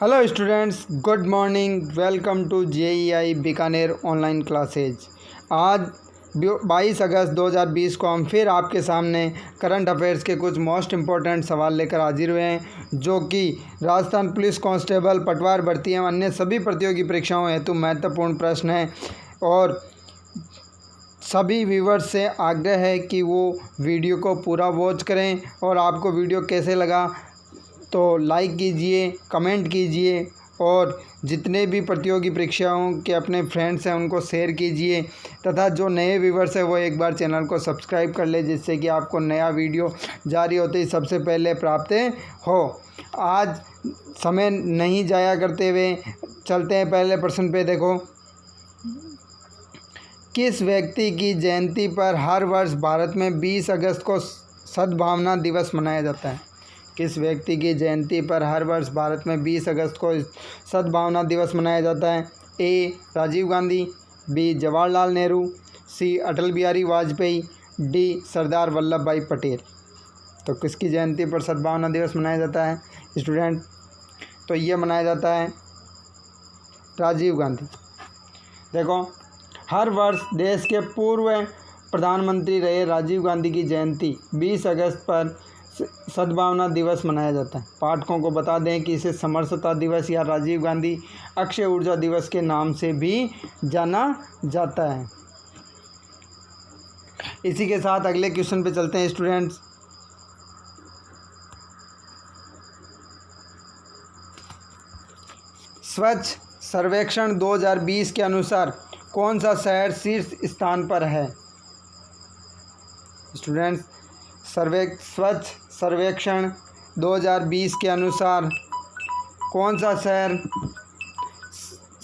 Hello students, good morning. Welcome to JEI Bikaner online classes. आज 22 अगस्त 2020 को हम फिर आपके सामने करंट अफेयर्स के कुछ मोस्ट इम्पोर्टेंट सवाल लेकर हाजिर हुए हैं, जो कि राजस्थान पुलिस कांस्टेबल, पटवार भर्ती एवं अन्य सभी प्रतियोगी परीक्षाओं हेतु महत्वपूर्ण प्रश्न हैं। और सभी व्यूवर्स से आग्रह है कि वो वीडियो को पूरा वॉच करें। और आपको वीडियो कैसे लगा तो लाइक कीजिए, कमेंट कीजिए और जितने भी प्रतियोगी परीक्षाओं के अपने फ्रेंड्स हैं उनको शेयर कीजिए, तथा जो नए व्यूवर्स हैं वो एक बार चैनल को सब्सक्राइब कर ले, जिससे कि आपको नया वीडियो जारी होते ही सबसे पहले प्राप्त हो। आज समय नहीं जाया करते हुए चलते हैं पहले प्रश्न पे। देखो, किस व्यक्ति की जयंती पर हर वर्ष भारत में 20 अगस्त को सद्भावना दिवस मनाया जाता है? किस व्यक्ति की जयंती पर हर वर्ष भारत में 20 अगस्त को सद्भावना दिवस मनाया जाता है? ए. राजीव गांधी, बी. जवाहरलाल नेहरू, सी. अटल बिहारी वाजपेयी, डी. सरदार वल्लभ भाई पटेल। तो किसकी जयंती पर सद्भावना दिवस मनाया जाता है स्टूडेंट? तो ये मनाया जाता है राजीव गांधी। देखो, हर वर्ष देश के पूर्व प्रधानमंत्री रहे राजीव गांधी की जयंती 20 अगस्त पर सद्भावना दिवस मनाया जाता है। पाठकों को बता दें कि इसे समरसता दिवस या राजीव गांधी अक्षय ऊर्जा दिवस के नाम से भी जाना जाता है। इसी के साथ अगले क्वेश्चन पे चलते हैं स्टूडेंट्स। स्वच्छ सर्वेक्षण 2020 के अनुसार कौन सा शहर शीर्ष स्थान पर है? स्टूडेंट्स, स्वच्छ सर्वेक्षण 2020 के अनुसार कौन सा शहर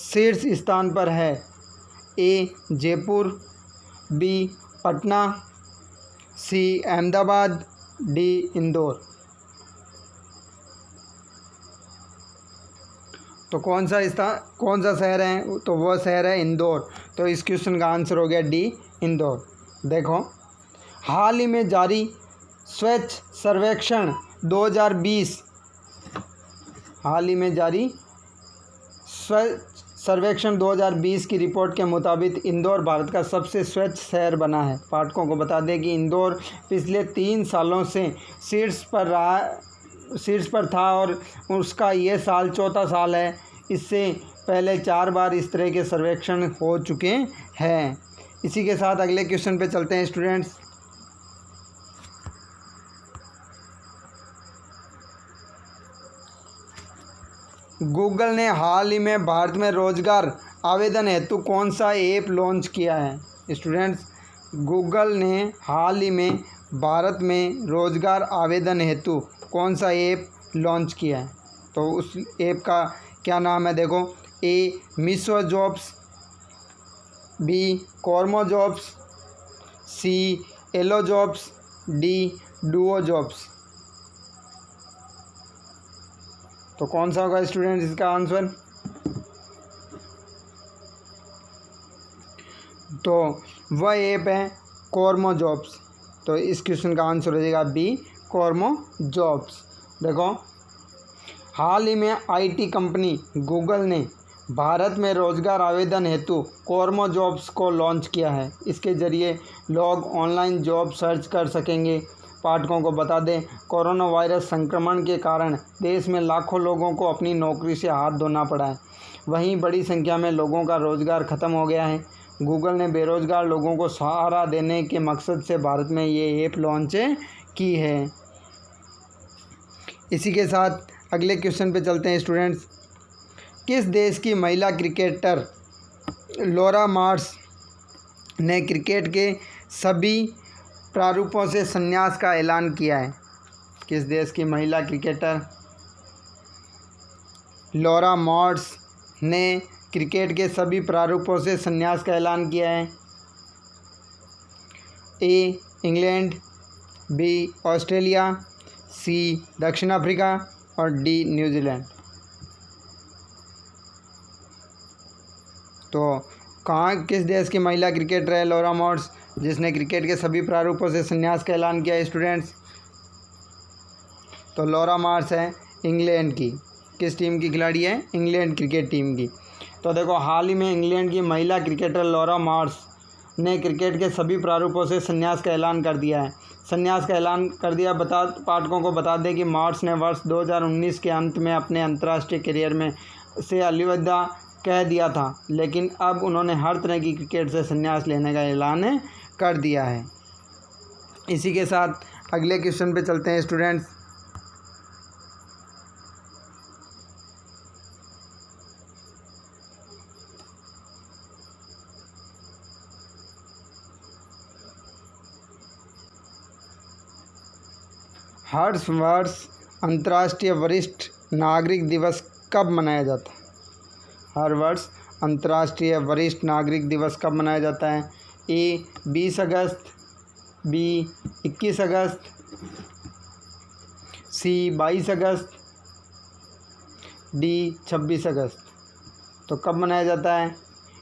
शीर्ष स्थान पर है? ए. जयपुर, बी. पटना, सी. अहमदाबाद, डी. इंदौर। तो कौन सा शहर है? तो वह शहर है इंदौर। तो इस क्वेश्चन का आंसर हो गया डी, इंदौर। देखो, हाल ही में जारी स्वच्छ सर्वेक्षण 2020 स्वच्छ सर्वेक्षण 2020 की रिपोर्ट के मुताबिक इंदौर भारत का सबसे स्वच्छ शहर बना है। पाठकों को बता दें कि इंदौर पिछले 3 सालों से शीर्ष पर था और उसका ये साल चौथा साल है। इससे पहले 4 बार इस तरह के सर्वेक्षण हो चुके हैं। इसी के साथ अगले क्वेश्चन पे चलते हैं स्टूडेंट्स। गूगल ने हाल ही में भारत में रोजगार आवेदन हेतु कौन सा ऐप लॉन्च किया है? स्टूडेंट्स, गूगल ने हाल ही में भारत में रोजगार आवेदन हेतु कौन सा ऐप लॉन्च किया है? तो उस ऐप का क्या नाम है? देखो, A. Meesho jobs, B. Kormo jobs, C. Ello jobs, D. Duo jobs. तो कौन सा होगा स्टूडेंट इसका आंसर? तो वह ऐप है कॉर्मो जॉब्स। तो इस क्वेश्चन का आंसर हो जाएगा बी, कॉर्मो जॉब्स। देखो, हाल ही में आईटी कंपनी गूगल ने भारत में रोजगार आवेदन हेतु कॉर्मो जॉब्स को लॉन्च किया है। इसके ज़रिए लोग ऑनलाइन जॉब सर्च कर सकेंगे। पाठकों को बता दें, कोरोना वायरस संक्रमण के कारण देश में लाखों लोगों को अपनी नौकरी से हाथ धोना पड़ा है। वहीं बड़ी संख्या में लोगों का रोज़गार ख़त्म हो गया है। गूगल ने बेरोज़गार लोगों को सहारा देने के मकसद से भारत में ये ऐप लॉन्च की है। इसी के साथ अगले क्वेश्चन पे चलते हैं स्टूडेंट्स। किस देश की महिला क्रिकेटर लॉरा मार्श ने क्रिकेट के सभी प्रारूपों से संन्यास का ऐलान किया है? किस देश की महिला क्रिकेटर लॉरा मार्श ने क्रिकेट के सभी प्रारूपों से संन्यास का ऐलान किया है? A. England, B. Australia, C. दक्षिण अफ्रीका और डी. न्यूजीलैंड। तो किस देश की महिला क्रिकेटर है लॉरा मार्श जिसने क्रिकेट के सभी प्रारूपों से संन्यास का ऐलान किया है स्टूडेंट्स? तो लॉरा मार्श है इंग्लैंड की। किस टीम की खिलाड़ी है? इंग्लैंड क्रिकेट टीम की। तो देखो, हाल ही में इंग्लैंड की महिला क्रिकेटर लॉरा मार्श ने क्रिकेट के सभी प्रारूपों से संन्यास का ऐलान कर दिया है। पाठकों को बता दें कि मार्श ने वर्ष 2019 के अंत में अपने अंतर्राष्ट्रीय करियर में से अलविदा कह दिया था, लेकिन अब उन्होंने हर तरह की क्रिकेट से संन्यास लेने का ऐलान कर दिया है। इसी के साथ अगले क्वेश्चन पे चलते हैं स्टूडेंट्स। हर वर्ष अंतर्राष्ट्रीय वरिष्ठ नागरिक दिवस कब मनाया जाता है? हर वर्ष अंतर्राष्ट्रीय वरिष्ठ नागरिक दिवस कब मनाया जाता है? ए 20 अगस्त, बी 21 अगस्त, सी 22 अगस्त, डी 26 अगस्त। तो कब मनाया जाता है?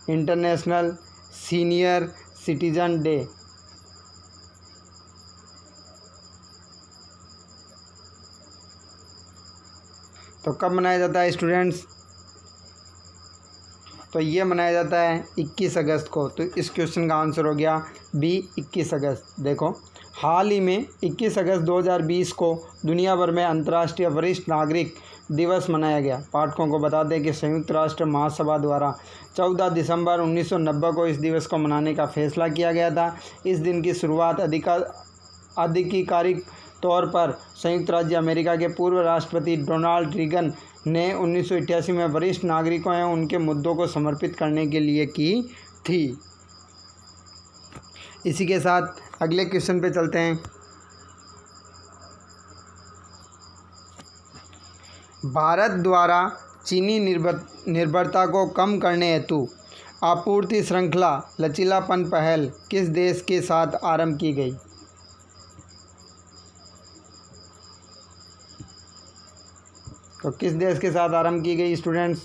International senior citizen day. तो कब मनाया जाता है स्टूडेंट्स? तो ये मनाया जाता है 21 अगस्त को। तो इस क्वेश्चन का आंसर हो गया बी 21 अगस्त। देखो, हाल ही में 21 अगस्त 2020 को दुनिया भर में अंतर्राष्ट्रीय वरिष्ठ नागरिक दिवस मनाया गया। पाठकों को बता दें कि संयुक्त राष्ट्र महासभा द्वारा 14 दिसंबर 1990 को इस दिवस को मनाने का फैसला किया गया था। इस दिन की शुरुआत आधिकारिक तौर पर संयुक्त राज्य अमेरिका के पूर्व राष्ट्रपति डोनाल्ड रीगन ने 1988 में वरिष्ठ नागरिकों एवं उनके मुद्दों को समर्पित करने के लिए की थी। इसी के साथ अगले क्वेश्चन पे चलते हैं। भारत द्वारा चीनी निर्भरता को कम करने हेतु आपूर्ति श्रृंखला लचीलापन पहल किस देश के साथ आरंभ की गई? तो किस देश के साथ आरंभ की गई स्टूडेंट्स?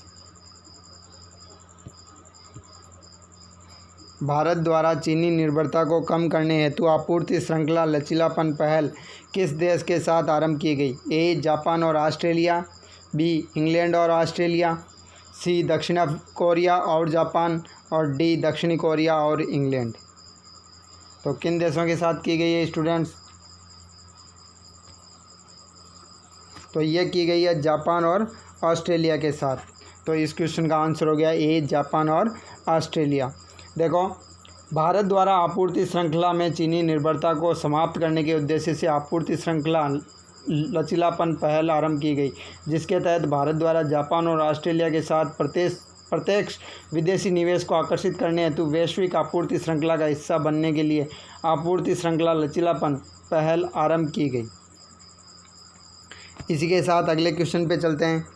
भारत द्वारा चीनी निर्भरता को कम करने हेतु आपूर्ति श्रृंखला लचीलापन पहल किस देश के साथ आरंभ की गई? ए जापान और ऑस्ट्रेलिया, बी इंग्लैंड और ऑस्ट्रेलिया, सी दक्षिण कोरिया और जापान, और डी दक्षिणी कोरिया और इंग्लैंड। तो किन देशों के साथ की गई है स्टूडेंट्स? तो ये की गई है जापान और ऑस्ट्रेलिया के साथ। तो इस क्वेश्चन का आंसर हो गया ए जापान और ऑस्ट्रेलिया। देखो, भारत द्वारा आपूर्ति श्रृंखला में चीनी निर्भरता को समाप्त करने के उद्देश्य से आपूर्ति श्रृंखला लचीलापन पहल आरंभ की गई, जिसके तहत भारत द्वारा जापान और ऑस्ट्रेलिया के साथ प्रत्यक्ष विदेशी निवेश को आकर्षित करने हेतु वैश्विक आपूर्ति श्रृंखला का हिस्सा बनने के लिए आपूर्ति श्रृंखला लचीलापन पहल आरंभ की गई। इसी के साथ अगले क्वेश्चन पे चलते हैं।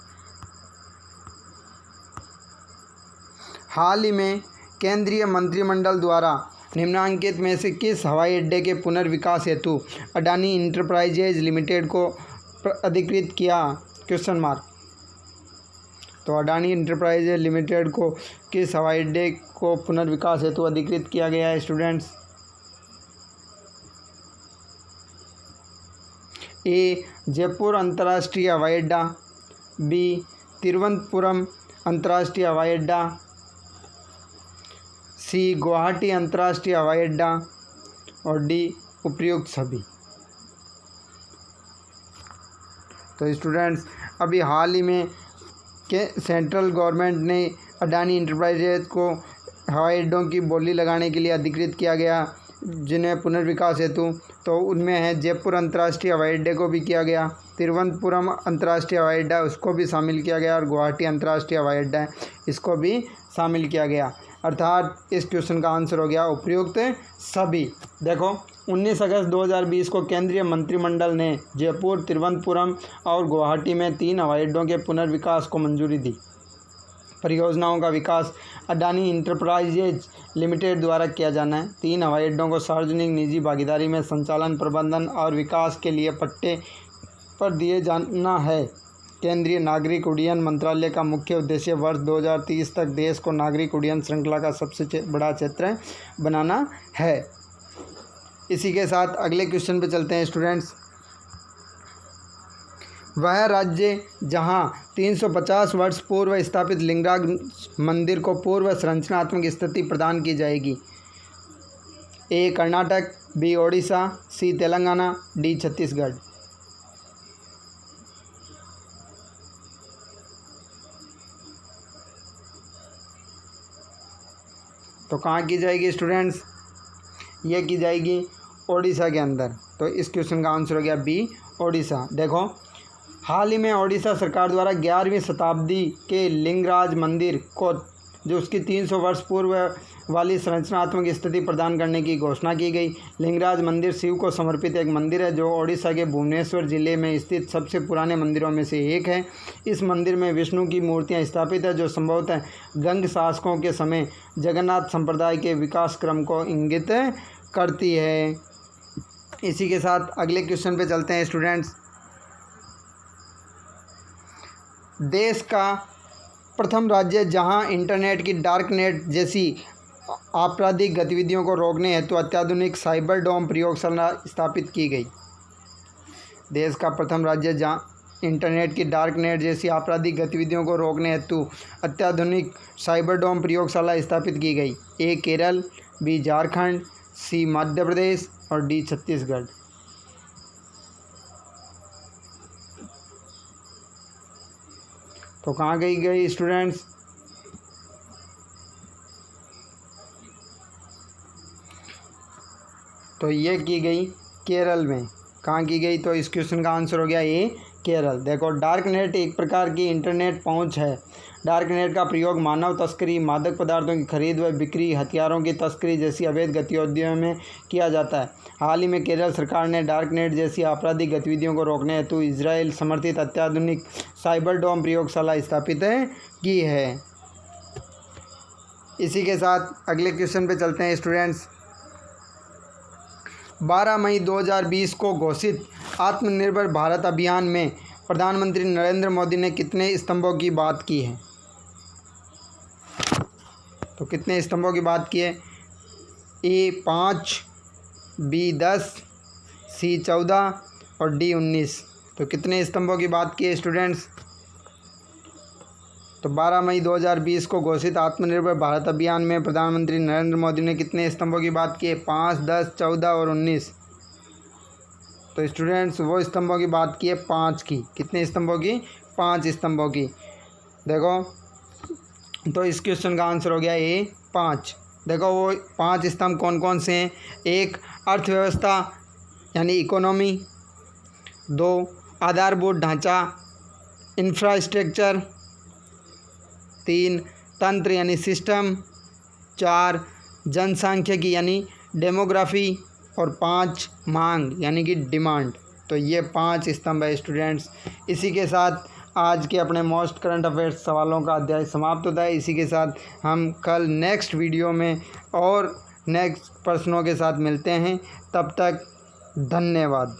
हाल ही में केंद्रीय मंत्रिमंडल द्वारा निम्नलिखित में से किस हवाई अड्डे के पुनर्विकास हेतु अडानी इंटरप्राइजेज लिमिटेड को अधिकृत किया? Question mark. तो अडानी इंटरप्राइजेज लिमिटेड को किस हवाई अड्डे को पुनर्विकास हेतु अधिकृत किया गया है स्टूडेंट्स? ए जयपुर अंतर्राष्ट्रीय हवाई अड्डा, बी तिरुवनंतपुरम अंतर्राष्ट्रीय हवाई अड्डा, सी गुवाहाटी अंतर्राष्ट्रीय हवाई अड्डा, और डी उपयुक्त सभी। तो स्टूडेंट्स, अभी हाल ही में सेंट्रल गवर्नमेंट ने अडानी इंटरप्राइजेज को हवाई अड्डों की बोली लगाने के लिए अधिकृत किया गया, जिन्हें पुनर्विकास हेतु। तो उनमें है जयपुर अंतर्राष्ट्रीय हवाई अड्डे को भी किया गया, तिरुवनंतपुरम अंतर्राष्ट्रीय हवाई अड्डा उसको भी शामिल किया गया, और गुवाहाटी अंतर्राष्ट्रीय हवाई अड्डा है इसको भी शामिल किया गया। अर्थात इस क्वेश्चन का आंसर हो गया उपयुक्त सभी। देखो, 19 अगस्त 2020 को केंद्रीय मंत्रिमंडल ने जयपुर, तिरुवनंतपुरम और गुवाहाटी में 3 हवाई अड्डों के पुनर्विकास को मंजूरी दी। परियोजनाओं का विकास अडानी इंटरप्राइजेज लिमिटेड द्वारा किया जाना है। 3 हवाई अड्डों को सार्वजनिक निजी भागीदारी में संचालन, प्रबंधन और विकास के लिए पट्टे पर दिए जाना है। केंद्रीय नागरिक उड्डयन मंत्रालय का मुख्य उद्देश्य वर्ष 2030 तक देश को नागरिक उड्डयन श्रृंखला का सबसे बड़ा क्षेत्र बनाना है। इसी के साथ अगले क्वेश्चन पे चलते हैं स्टूडेंट्स। वह राज्य जहां 350 वर्ष पूर्व स्थापित लिंगराज मंदिर को पूर्व संरचनात्मक स्थिति प्रदान की जाएगी। ए कर्नाटक, बी ओडिशा, सी तेलंगाना, डी छत्तीसगढ़। तो कहाँ की जाएगी स्टूडेंट्स? ये की जाएगी ओडिशा के अंदर। तो इस क्वेश्चन का आंसर हो गया बी ओडिशा। देखो, हाल ही में ओडिशा सरकार द्वारा 11वीं शताब्दी के लिंगराज मंदिर को, जो उसकी 300 वर्ष पूर्व वाली संरचनात्मक स्थिति प्रदान करने की घोषणा की गई। लिंगराज मंदिर शिव को समर्पित एक मंदिर है जो ओडिशा के भुवनेश्वर जिले में स्थित सबसे पुराने मंदिरों में से एक है। इस मंदिर में विष्णु की मूर्तियां स्थापित है जो संभवतः गंग शासकों के समय जगन्नाथ संप्रदाय के विकास क्रम को इंगित करती है। इसी के साथ अगले क्वेश्चन पे चलते हैं स्टूडेंट्स। देश का प्रथम राज्य जहां इंटरनेट की डार्क नेट जैसी आपराधिक गतिविधियों को रोकने हेतु अत्याधुनिक साइबर डोम प्रयोगशाला स्थापित की गई। देश का प्रथम राज्य जहां इंटरनेट की डार्क नेट जैसी आपराधिक गतिविधियों को रोकने हेतु अत्याधुनिक साइबर डोम प्रयोगशाला स्थापित की गई। ए केरल, बी झारखंड, सी मध्य प्रदेश और डी छत्तीसगढ़। तो कहाँ गई स्टूडेंट्स? तो ये की गई केरल में। कहाँ की गई? तो इस क्वेश्चन का आंसर हो गया ए केरल। देखो, डार्क नेट एक प्रकार की इंटरनेट पहुंच है। डार्क नेट का प्रयोग मानव तस्करी, मादक पदार्थों की खरीद व बिक्री, हथियारों की तस्करी जैसी अवैध गतिविधियों में किया जाता है। हाल ही में केरल सरकार ने डार्क नेट जैसी आपराधिक गतिविधियों को रोकने हेतु इजराइल समर्थित अत्याधुनिक साइबर डोम प्रयोगशाला स्थापित की है। इसी के साथ अगले क्वेश्चन पे चलते हैं स्टूडेंट्स। 12 मई 2020 को घोषित आत्मनिर्भर भारत अभियान में प्रधानमंत्री नरेंद्र मोदी ने कितने स्तंभों की बात की है? तो कितने स्तंभों की बात की है? ए 5, बी 10, सी 14 और डी 19। तो कितने स्तंभों की बात की है स्टूडेंट्स? तो 12 मई 2020 को घोषित आत्मनिर्भर भारत अभियान में प्रधानमंत्री नरेंद्र मोदी ने कितने स्तंभों की बात की है? 5, 10, 14 और 19। तो स्टूडेंट्स, वो स्तंभों की बात की है 5 की। कितने स्तंभों की? 5 स्तंभों की। देखो, तो इस क्वेश्चन का आंसर हो गया ए 5। देखो, वो 5 स्तंभ कौन कौन से हैं? 1, अर्थव्यवस्था यानी इकोनॉमी। 2, आधारभूत ढांचा इंफ्रास्ट्रक्चर। 3, तंत्र यानी सिस्टम। 4, जनसांख्यिकी यानी डेमोग्राफी। और 5, मांग यानी कि डिमांड। तो ये 5 स्तंभ है स्टूडेंट्स। इसी के साथ आज के अपने मोस्ट करंट अफेयर्स सवालों का अध्याय समाप्त होता है। इसी के साथ हम कल नेक्स्ट वीडियो में और नेक्स्ट प्रश्नों के साथ मिलते हैं। तब तक धन्यवाद।